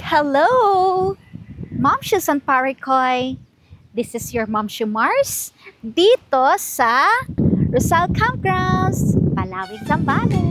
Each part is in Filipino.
Hello! Mom Shoes and Parikoy. This is your Mom Shoe Mars dito sa Rizal Campgrounds, Palawig, Zambales.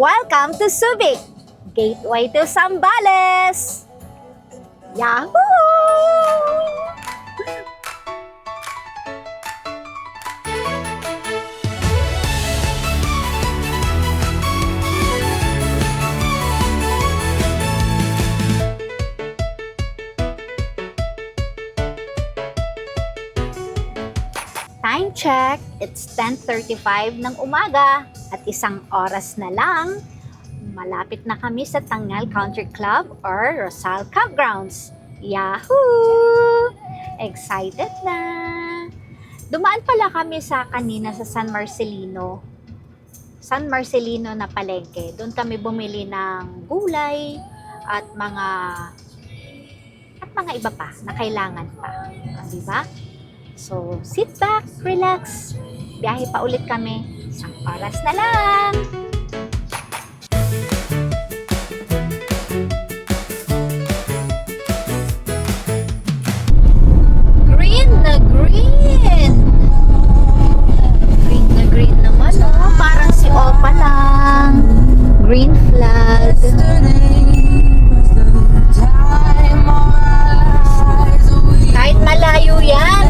Welcome to Subic, gateway to Zambales! Yahoo! Time check, it's 10:35 ng umaga at isang oras na lang, malapit na kami sa Tangal Country Club or Rizal Campgrounds. Yahoo! Excited na! Dumaan pala kami kanina sa San Marcelino na palengke. Doon kami bumili ng gulay at mga iba pa na kailangan pa. Diba? So, sit back, relax. Biyahe pa ulit kami. Isang oras na lang. Green na green. Green na green naman. Oh, parang si Opa lang. Green flag. Kahit malayo yan.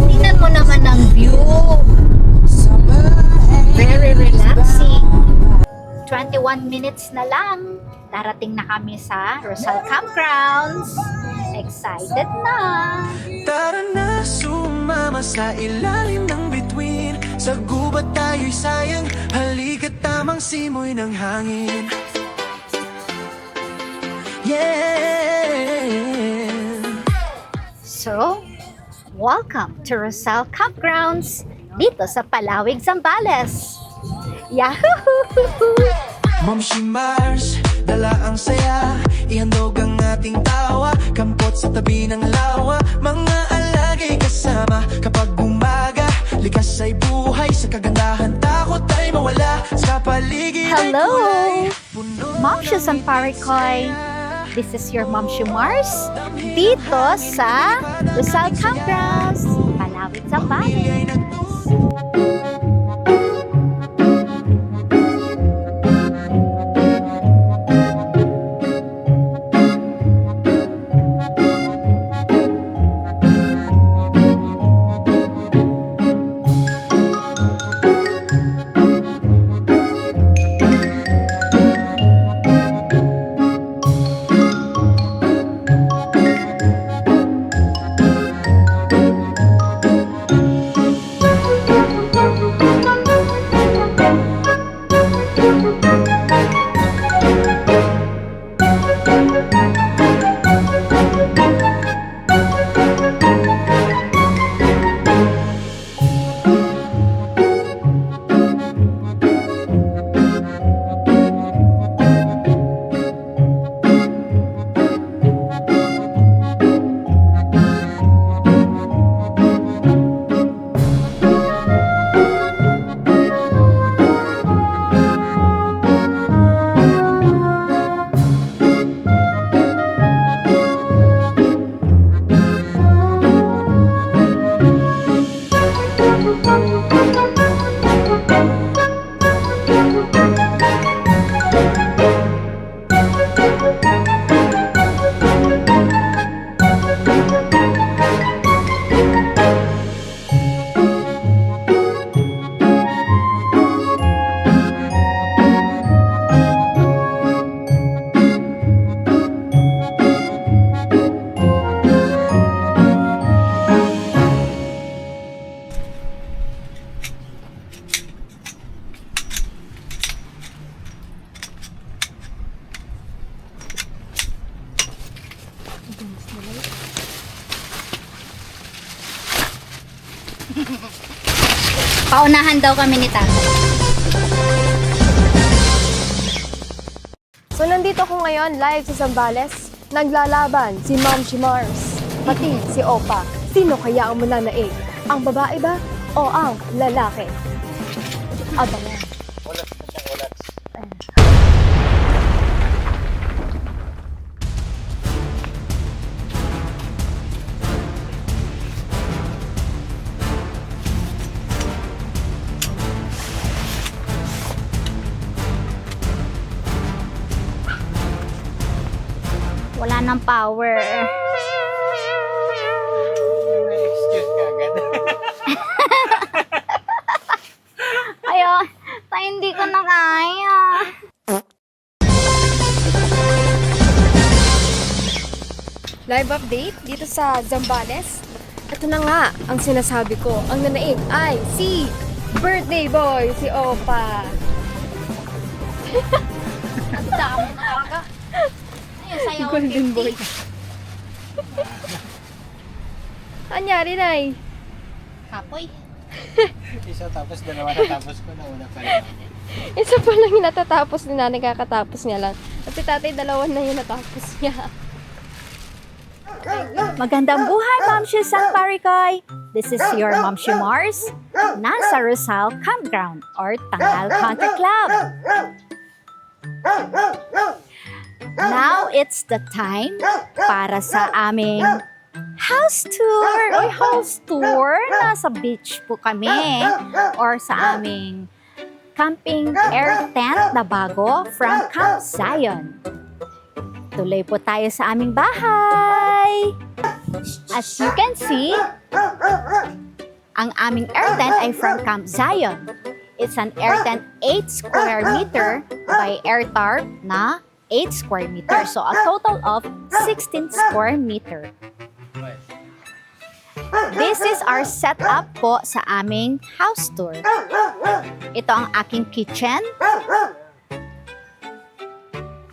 Tingnan mo naman ang view. Very relaxing. 21 minutes na lang. Darating na kami sa Rizal Campgrounds. Excited na. Tara na, sumama sa ilalim ng bituin. Sa gubat tayo'y sayang. Halika, tamang simoy ng hangin. Yeah. So, welcome to Rizal Campgrounds dito sa Palawig, Zambales. Yahoo! Mom Shoe Mars, dala ang saya. Ihandog ang ating tawa. Kampot sa tabi ng lawa. Mga alagay kasama. Kapag umaga, likas ay buhay. Sa kagandahan, takot ay mawala. Sa paligid ay Hello! kulay. Puno Mom Shoes and ng Parikoy. saya. This is your Mom Shoe Mars dito sa Rizal Campgrounds, Palawig, Zambales. Paunahan daw kami ni tatay. So nandito ko ngayon live sa Zambales. Naglalaban si Ma'am Mars, pati si Opa. Sino kaya ang mananaig? Ang babae ba o ang lalaki? Abangan. Wala nang power. Excuse ka agad. Ayo, tayo hindi ko na kaya. Live update dito sa Zambales. Ito na nga ang sinasabi ko. Ang nanaig ay si birthday boy, si Opa. Ang dami na talaga. Ayun, sayaw. Golden boy. Anyari, Nay? Kapoy. Isa tapos dalawa natapos ko na una pa lang. Isa pa lang yung natatapos ni nanay, kakatapos niya lang. At si tatay, dalawa na yung natapos niya. Magandang buhay, Mamshi San Parikoy! This is your Mamshi Mars, nasa Rosal Campground or Tangal Country Club. Now it's the time para sa aming house tour. Oy, house tour. Nasa beach po kami or sa aming camping air tent na bago from Camp Zion. Tuloy po tayo sa aming bahay. As you can see, ang aming air tent ay from Camp Zion. It's an air tent 8 square meter by air tarp na 8 square meter. So a total of 16 square meter. This is our setup po sa aming house tour. Ito ang aking kitchen.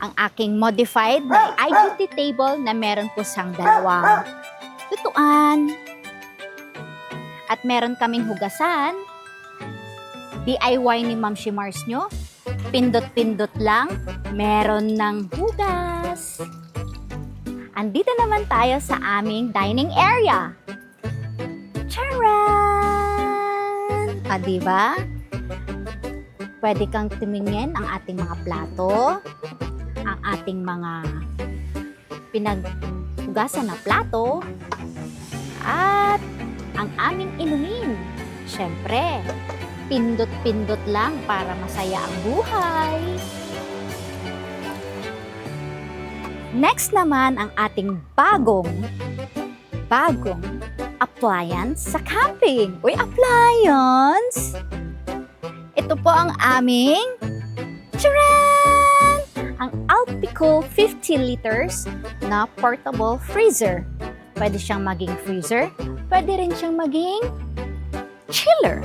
Ang aking modified na IGT table na meron po siyang dalawang lutuan. At meron kaming hugasan. DIY ni Ma'am Mars nyo. Pindot-pindot lang. Meron ng hugas. Andito naman tayo sa aming dining area. Charan! Diba? Pwede kang tumingin ang ating mga plato, ang ating mga pinaghugasan na plato, at ang aming inumin. Siyempre, pindot-pindot lang para masaya ang buhay. Next naman ang ating bagong appliance sa camping. Uy, appliance! Ito po ang aming charan! Ang Alpicool 50 liters na portable freezer. Pwede siyang maging freezer, pwede rin siyang maging chiller.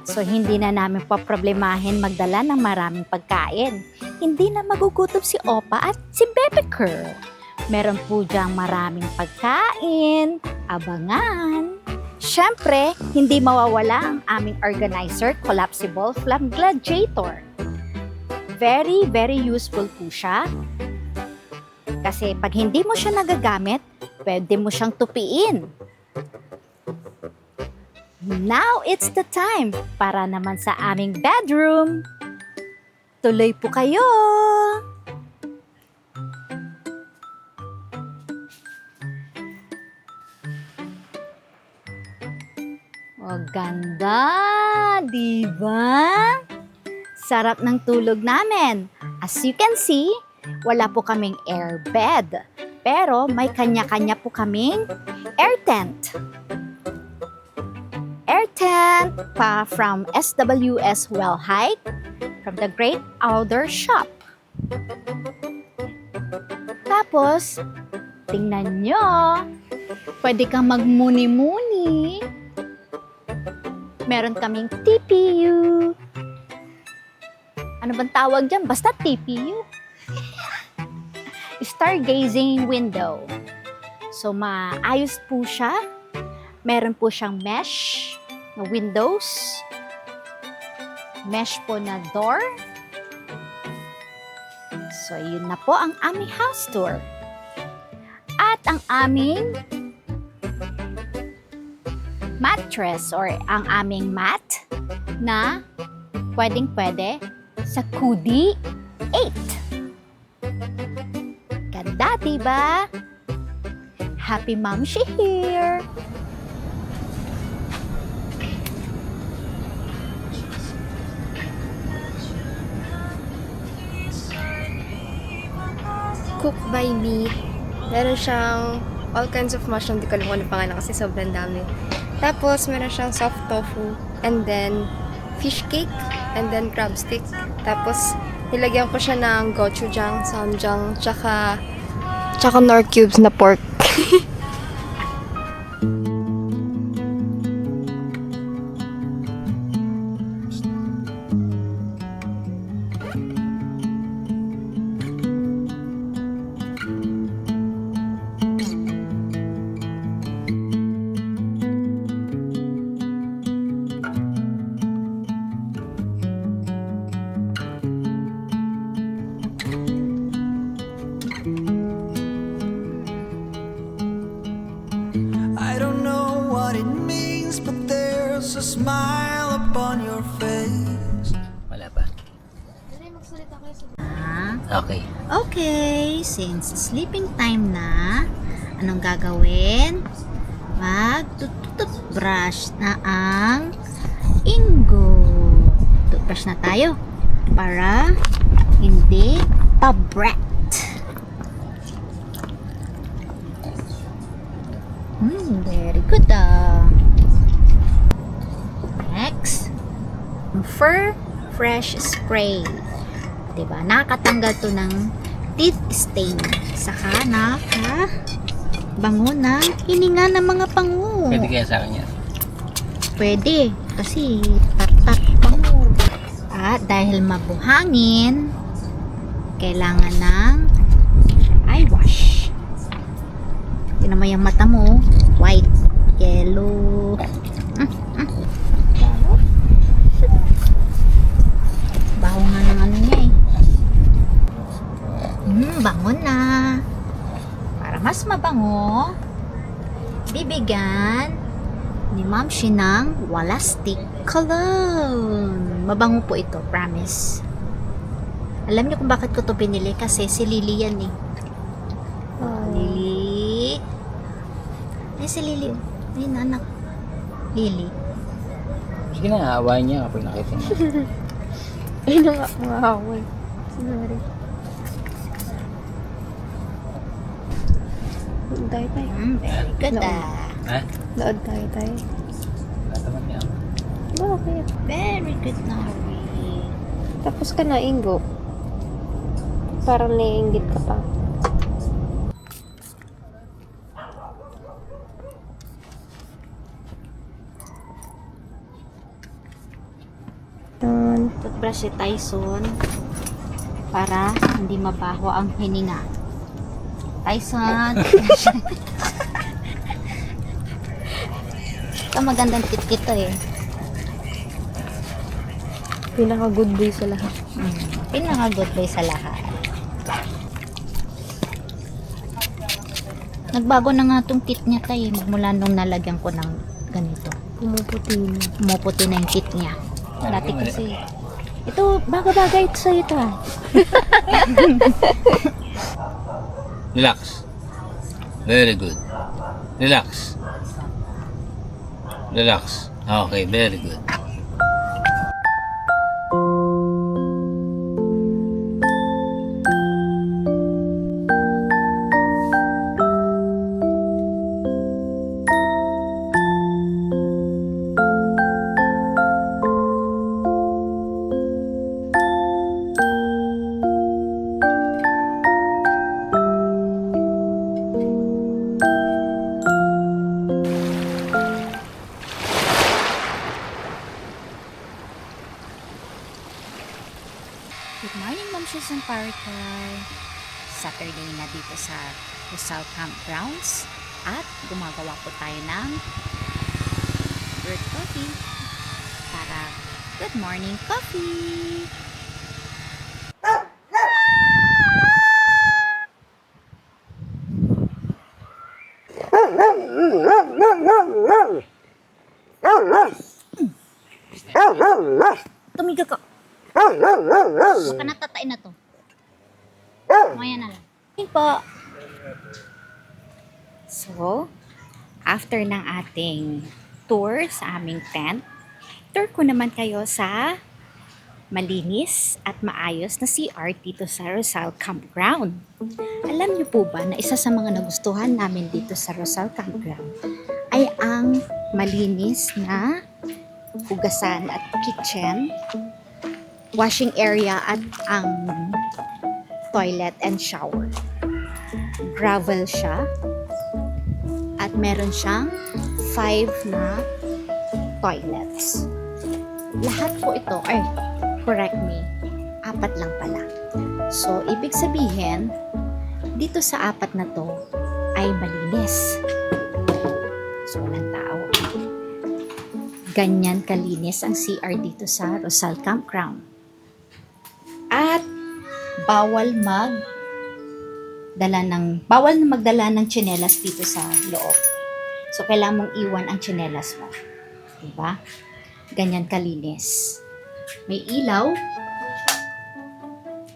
So, hindi na namin paproblemahin magdala ng maraming pagkain. Hindi na magugutom si Opa at si Bebe Curl. Meron po diyang maraming pagkain, abangan. Siyempre, hindi mawawala ang aming organizer, collapsible flame gladiator. Very, very useful po siya. Kasi pag hindi mo siya nagagamit, pwede mo siyang tupiin. Now it's the time para naman sa aming bedroom. Tuloy po kayo! Oh, ganda! Diba? Sarap ng tulog namin. As you can see, wala po kaming air bed. Pero may kanya-kanya po kaming air tent. Air tent pa from SWS Well Hike from the Great Outdoor Shop. Tapos, tingnan nyo, pwede kang magmuni-muni. Meron kaming TPU. Ano bang tawag dyan? Basta TPU. Stargazing window. So, maayos po siya. Meron po siyang mesh na windows, mesh po na door. So, yun na po ang aming house tour. At ang aming mattress or ang aming mat na pwedeng-pwede sa Kudi 8. Ganda, diba? Happy Momshi here! Cook by me. Meron siyang all kinds of mushroom. Di ko alam kung ano pangalan kasi sobrang dami. Tapos, meron siyang soft tofu. And then, fish cake. And then, crab stick. Tapos, nilagyan ko siya ng gochujang, samjang, tsaka nor cubes na pork. I don't know what it means, but there's a smile upon your face. Wala pa. Okay. Okay, since sleeping time na, anong gagawin? Mag-toothbrush na ang Ingo. Toothbrush na tayo para hindi pa-brat. Very good Next, Fur Fresh Spray. Diba? Nakatanggal to ng teeth stain. Saka bango ng hininga ng mga pango. Pwede kaya sa akin yan? Pwede. Kasi tat bango. At dahil mabuhangin, kailangan ng eye wash. Tignan mo yung mata mo. White, yellow. Baho nga ng ano niya eh. Bango na. Para mas mabango, bibigyan ni Momshi ng Walastic Cologne. Mabango po ito, promise. Alam niyo kung bakit ko to pinili? Kasi si Lily yan eh. Lily. Ay, si Lily. Ayun, anak. Lily. Sige na, aawain niya kapag nakita niya. Ayun na nga, mahawal. Sorry. Nood tayo. Very good No. Ha? Nood tayo. Wala naman niya. Bakit? Very good, Nori. Tapos ka na, Ingo. Parang naiinggit ka pa. Toothbrush si Tyson para hindi mabaho ang hininga. Tyson! Ito magandang kit-kit to eh. Pinaka-good boy sa lahat. Pinaka-good boy sa lahat. Nagbago na nga tong kit niya tayo magmula nung nalagyan ko ng ganito. Pumuputi na. Pumuputi na yung kit niya. Dati kasi ito, baga-bagay ito sa ito ah. Relax. Very good. Relax. Relax. Okay, very good. Good morning, Momshies and Parker. Saturday na dito sa Rizal Campgrounds at gumagawa po tayo ng favorite coffee. Para good morning coffee! Tumigil ka. Huwag ka natatain na to. Maya na lang. Hindi po. So, after ng ating tour sa aming tent, tour ko naman kayo sa malinis at maayos na CR dito sa Rosal Campground. Alam niyo po ba na isa sa mga nagustuhan namin dito sa Rosal Campground ay ang malinis na hugasan at kitchen, washing area at ang toilet and shower. Gravel siya at meron siyang 5 na toilets. Lahat po ito, correct me, 4 lang pala. So, ibig sabihin, dito sa 4 na to ay malinis. So, walang tao. Ganyan kalinis ang CR dito sa Rosal Campground. At bawal na magdala ng tsinelas dito sa loob. So, kailangan mong iwan ang tsinelas mo. Diba? Ganyan kalinis. May ilaw,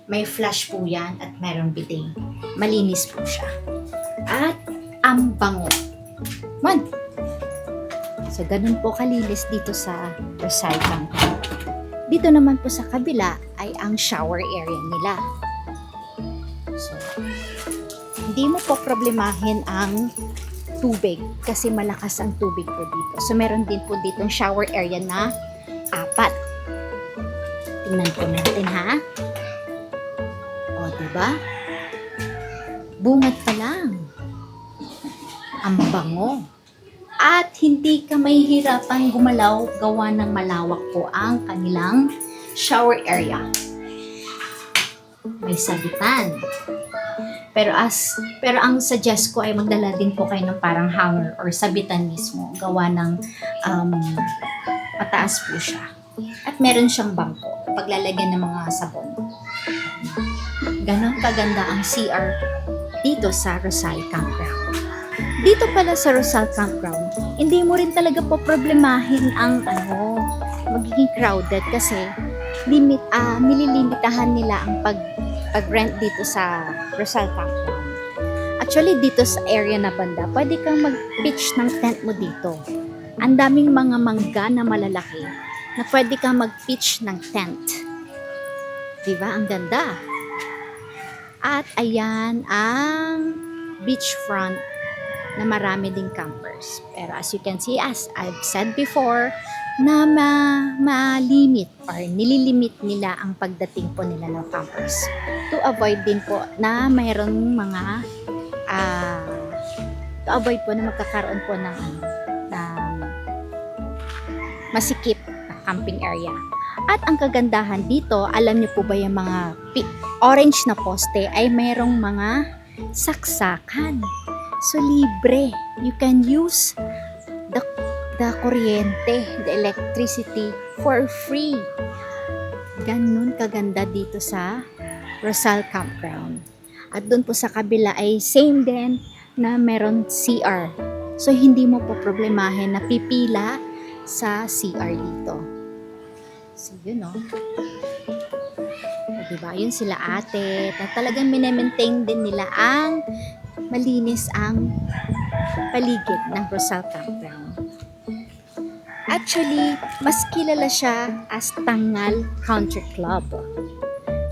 may flash po yan at mayroong bidet. Malinis po siya. At ang bango. Man! So, ganun po kalinis dito sa Rosal Campground. Dito naman po sa kabila ay ang shower area nila. So, hindi mo po problemahin ang tubig kasi malakas ang tubig po dito. So, meron din po dito shower area na 4. Tingnan po natin, ha? O, diba? Bungad pa lang. Ang bango. At hindi ka mahihirapan gumalaw, gawa ng malawak po ang kanilang shower area. May sabitan. Pero ang suggest ko ay magdala din po kayo ng parang hanger or sabitan mismo. Gawa ng mataas po siya. At meron siyang bangko. Paglalagyan ng mga sabon. Ganon kaganda ang CR dito sa Rosal Campground. Dito pala sa Rosal Campground, hindi mo rin talaga po problemahin ang magiging crowded kasi nililimitahan nila ang pag-rent dito sa Rosal Campground. Actually, dito sa area na banda, pwede kang mag-pitch ng tent mo dito. Ang daming mga mangga na malalaki na pwede kang mag-pitch ng tent. Diba? Ang ganda. At ayan ang beachfront na marami ding campers. Pero as you can see, as I've said before, na ma-limit or nililimit nila ang pagdating po nila ng campers. To avoid din po na mayroong mga to avoid po na magkakaroon po ng masikip na camping area. At ang kagandahan dito, alam niyo po ba yung mga orange na poste ay mayroong mga saksakan. So, libre. You can use the kuryente, the electricity for free. Ganun kaganda dito sa Rosal Campground. At doon po sa kabila ay same din na meron CR. So, hindi mo po problemahin na pipila sa CR dito. So, yun o. Diba? Yun sila ate. Na talagang minemaintain din nila ang malinis ang paligid ng Rosal Campground. Actually, mas kilala siya as Tangal Country Club.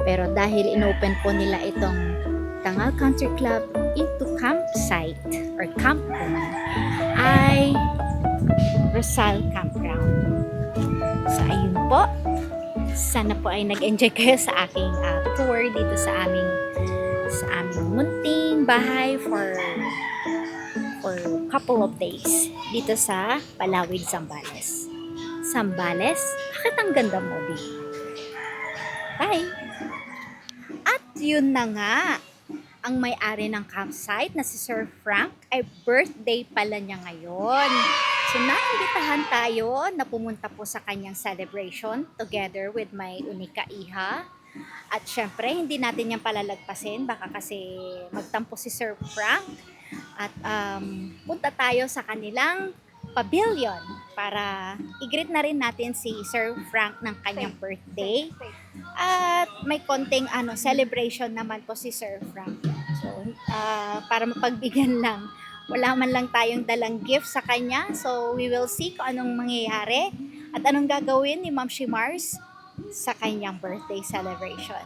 Pero dahil inopen po nila itong Tangal Country Club into campsite or campground, ay Rosal Campground. So, ayun po. Sana po ay nag-enjoy kayo sa aking tour dito sa aming munting bahay for couple of days dito sa Palawig, Zambales. Zambales? Bakit ang ganda mo, di? Bye! At yun na nga, ang may-ari ng campsite na si Sir Frank ay birthday pala niya ngayon. So, naimbitahan tayo na pumunta po sa kanyang celebration together with my unika iha. At syempre, hindi natin yan palalagpasin. Baka kasi magtampo si Sir Frank. At punta tayo sa kanilang pavilion para i-greet na rin natin si Sir Frank ng kanyang birthday. At may konting celebration naman po si Sir Frank. So, para mapagbigyan lang. Wala man lang tayong dalang gift sa kanya. So, we will see kung anong mangyayari at anong gagawin ni Ma'am Shimars sa kanyang birthday celebration.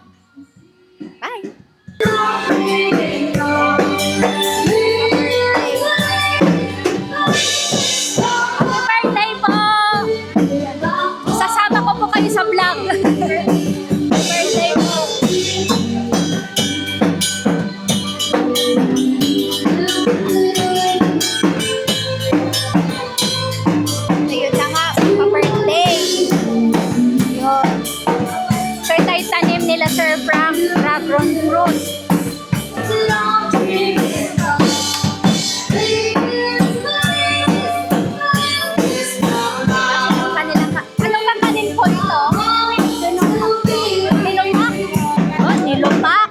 Bye! Happy birthday po! Sasama ko po kayo sa vlog. Happy birthday po! Ayun na nga, pa-birthday. Yun. So ito yung tanim nila Sir Frank, dragon fruit. Anong kakanin po ito? Nilumak. Oh, nilumak.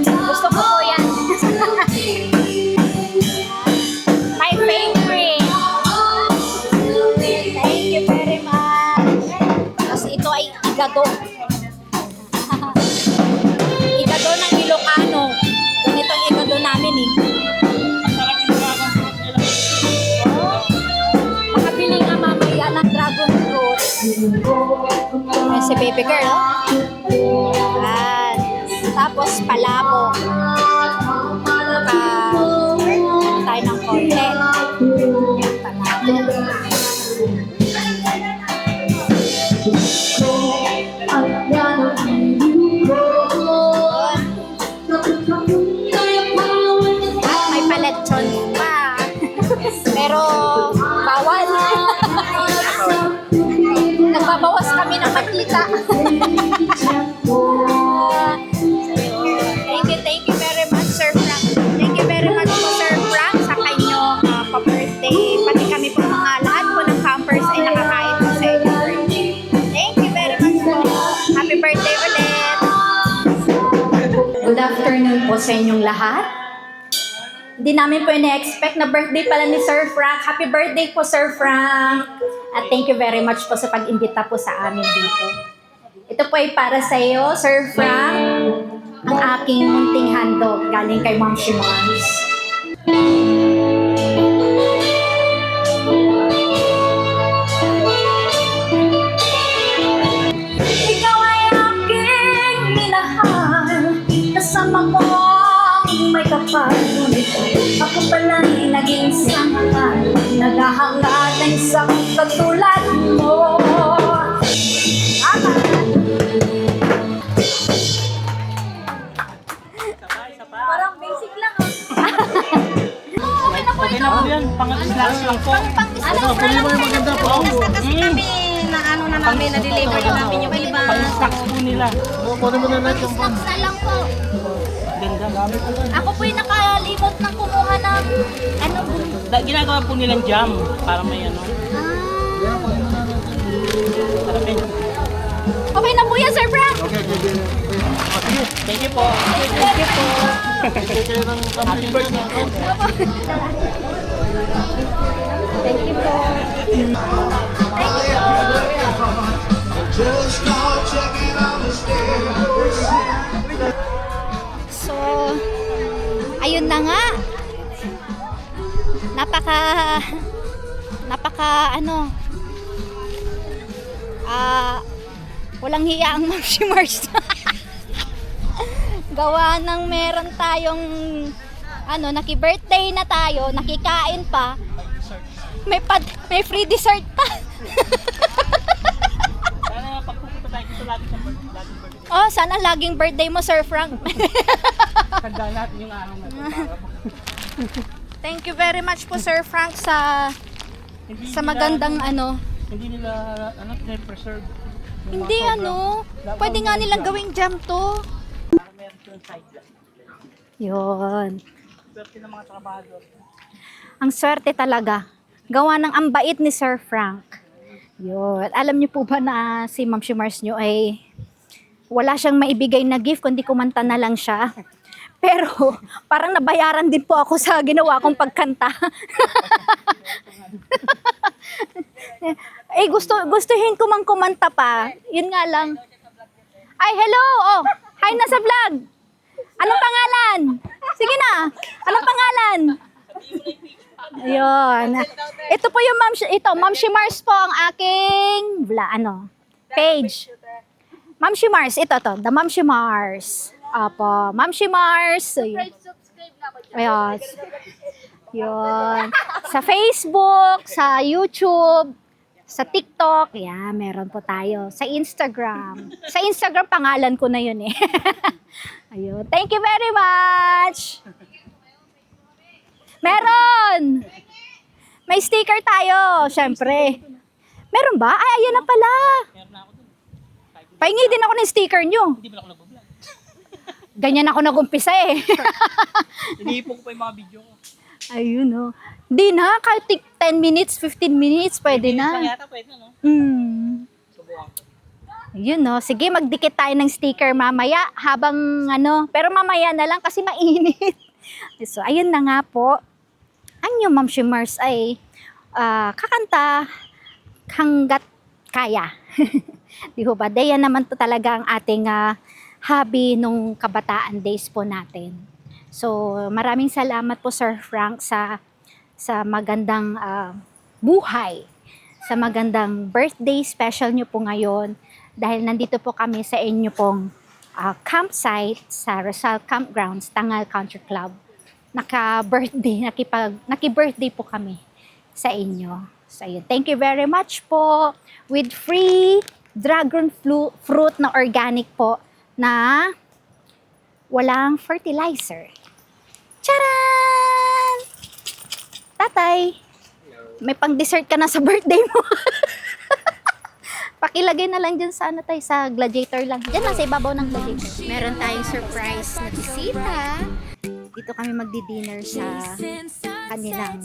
Gusto ko po yan. My favorite. Thank you very much. Tapos ito ay igado. Igado ng Ilocano. Ganito ang igado namin eh. Makabili nga mamaya ng dragon fruit. Ayan si baby girl, oh. Ayan. Tapos palabok. Tayo ng konti. Palabok. At may paletson pa. Pero bawal. Nagbabawas kami ng makita. Thank you very much, Sir Frank. Thank you very much po, Sir Frank, sa kanyong pa-birthday. Pati kami po mga lahat po ng campers ay nakakain po sa inyong birthday. Thank you very much po. Happy birthday ulit. Good afternoon po sa inyong lahat. Hindi namin po ina-expect na birthday pala ni Sir Frank. Happy birthday po, Sir Frank. At thank you very much po sa pag-imbita po sa amin dito. Ito po ay para sa iyo, Sir Frank, ang aking munting handog galing kay Ma'am Shimars. Ikaw ay aking minahal, kasama ko may kapal, ngunit ako pala'y naging sangkal, naghahangad ng isang katulad mo. Parang basic lang. Okay na po Okay ito. na po yan. Pang-snacks lang po. Pang-snacks Pili mo yung maganda po. Kasi kami, na ano na namin, na-deliver na namin yung iba. Pang-snacks po nila. Kunin mo na natin yung Snacks na lang po. ganda. Ako po yung nakalimot ng kumuha ng Ginagawa po nilang jam para may ano. Sarapin. Okay na po yan, Sir Frank. Thank you po. Thank you po. Happy birthday. Thank you po. So, ayun na nga. Walang hiya ang Ma'am Shimars. Gawa ng meron tayong naki-birthday na tayo, nakikain pa. May free dessert pa. Sana pagpupunta tayo dito lagi sa birthday. Oh, sana laging birthday mo, Sir Frank. Tandaan natin yung araw na ito. Thank you very much po, Sir Frank, sa magandang Hindi nila preserve. Hindi pwede nga nilang gawing jam to. Para meron yung side glass. Yun. Swerte ng mga trabahador. Ang swerte talaga. Gawa ng ambait ni Sir Frank. Yun. Alam niyo po ba na si Ma'am Shimars nyo ay wala siyang maibigay na gift kundi kumanta na lang siya. Pero parang nabayaran din po ako sa ginawa kong pagkanta. Gustuhin ko mang kumanta pa. Yun nga lang. Ay, hello! Oh, hi na sa vlog! Anong pangalan? Sige na! Anong pangalan? Ayun. Ito po yung Ma'am Shimars po ang aking page. Ma'am Shimars, ito to, the Ma'am Shimars. Apo, Ma'am Shimars. Ayun. Yun. Sa Facebook, sa YouTube, sa TikTok, yeah, meron po tayo. Sa Instagram. Sa Instagram, pangalan ko na yun eh. Ayun. Thank you very much! Meron! May sticker tayo, syempre. Meron ba? Ay, ayan na pala. Pahingi din ako ng sticker nyo. Hindi ba ako nag-vlog? Ganyan ako nag-umpisa eh. Iniipon ko pa yung mga video ko. Ayun oh. Di na, kahit 10 minutes, 15 minutes, pwede Minsan na. yata pwede na, no? Subukan ko. Yun no, sige magdikit tayo ng sticker mamaya habang pero mamaya na lang kasi mainit. So ayun na nga po. Ang yung Ma'am Shimars ay kakanta hanggat kaya. Di ho ba? Yan naman to talaga ang ating hobby nung kabataan days po natin. So maraming salamat po Sir Frank sa magandang buhay, sa magandang birthday special nyo po ngayon dahil nandito po kami sa inyo pong campsite sa Rizal Campgrounds, Tangal Country Club. Naki-birthday po kami sa inyo. So, ayun. Thank you very much po with free dragon fruit na organic po na walang fertilizer. Charan! Tatay, may pang-dessert ka na sa birthday mo. Pakilagay na lang dyan sa sa gladiator lang. Dyan lang sa ibabaw ng gladiator. Meron tayong surprise na bisita. Dito kami magdi-dinner sa kanilang